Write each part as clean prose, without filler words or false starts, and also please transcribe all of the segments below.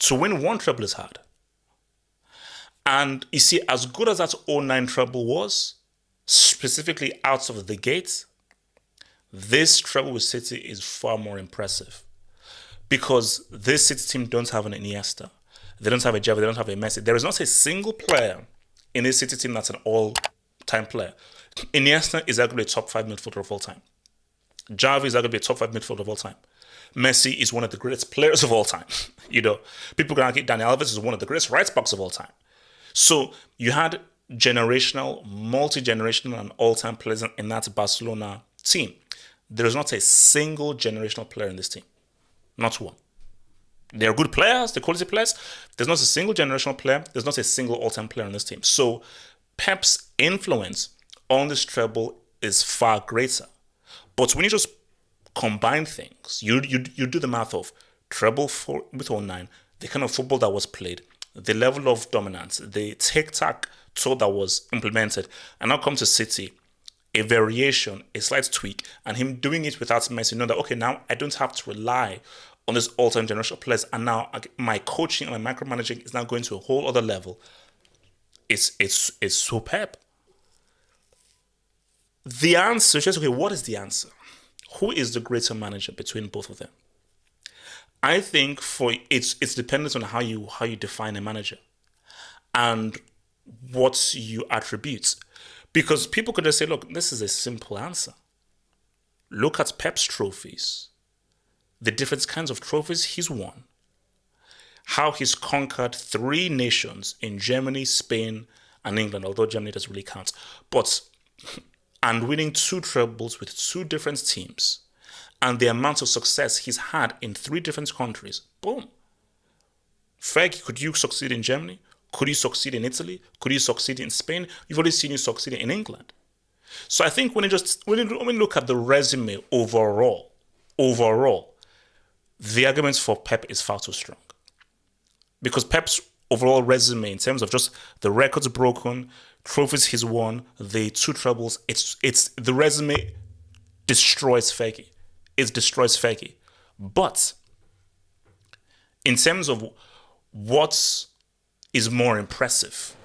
To win one treble is hard. And you see, as good as that '09 treble was, specifically out of the gate, this treble with City is far more impressive. Because this City team don't have an Iniesta. They don't have a Xavi. They don't have a Messi. There is not a single player in this City team that's an all-time player. Iniesta is arguably a top 5 midfielder of all time. Xavi is arguably a top 5 midfielder of all time. Messi is one of the greatest players of all time. People can argue Dani Alves is one of the greatest right-backs of all time. So you had generational, multi-generational, and all-time players in that Barcelona team. There is not a single generational player in this team. Not one. They're good players, they're quality players. There's not a single generational player. There's not a single all-time player in this team. So Pep's influence on this treble is far greater. But when you just combine things, you do the math of treble with '09, the kind of football that was played, the level of dominance, the tic-tac-toe that was implemented, and now come to City, a variation, a slight tweak, and him doing it without Messi, know that, okay, now I don't have to rely on this all-time generational players, and now my coaching and my micromanaging is now going to a whole other level. It's superb. The answer is just, okay, what is the answer? Who is the greater manager between both of them? I think it's dependent on how you define a manager and what you attribute. Because people could just say, look, this is a simple answer. Look at Pep's trophies, the different kinds of trophies he's won, how he's conquered 3 nations in Germany, Spain, and England, although Germany doesn't really count. And winning 2 trebles with 2 different teams, and the amount of success he's had in 3 different countries. Boom. Fergie, could you succeed in Germany? Could you succeed in Italy? Could you succeed in Spain? You've already seen you succeed in England. So I think when you look at the resume overall, the argument for Pep is far too strong. Because Pep's overall resume in terms of just the records broken, trophies he's won, the 2 trebles, it's the resume destroys Fergie. It destroys Fergie. But in terms of what is more impressive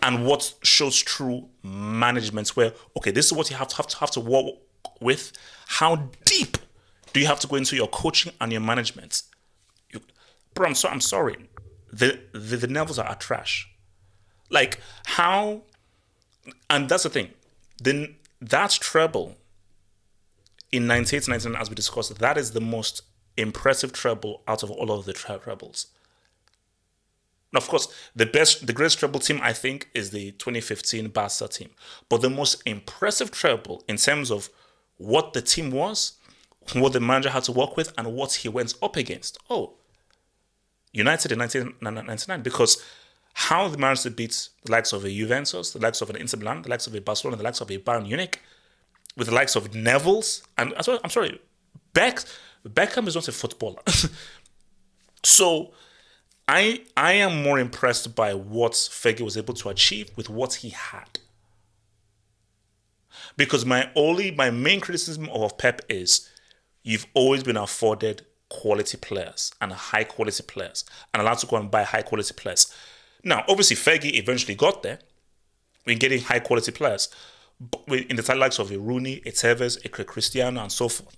and what shows true management, where, okay, this is what you have to work with. How deep do you have to go into your coaching and your management? Bro, I'm sorry. The Nevils are trash. Like, how... And that's the thing. That treble in 98-99, as we discussed, that is the most impressive treble out of all of the trebles. Now, of course, the greatest treble team, I think, is the 2015 Barca team. But the most impressive treble in terms of what the team was, what the manager had to work with, and what he went up against. United in 1999, because how they managed to beat the likes of a Juventus, the likes of an Inter Milan, the likes of a Barcelona, the likes of a Bayern Munich, with the likes of Neville's, and I'm sorry, Beckham is not a footballer. So I am more impressed by what Fergie was able to achieve with what he had. Because my main criticism of Pep is you've always been afforded quality players and high quality players and allowed to go and buy high quality players. Now, obviously, Fergie eventually got there in getting high quality players in the likes of a Rooney, a Tevez, a Cristiano, and so forth.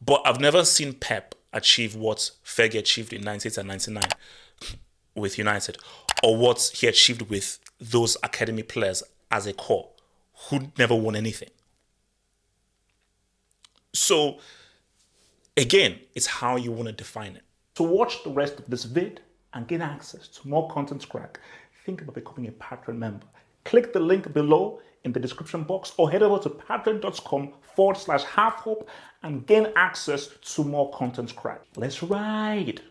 But I've never seen Pep achieve what Fergie achieved in 98 and 99 with United, or what he achieved with those academy players as a core who never won anything. So, again, it's how you want to define it. To watch the rest of this vid and gain access to more content crack, think about becoming a Patreon member. Click the link below in the description box or head over to patreon.com/halfhope and gain access to more content crack. Let's ride.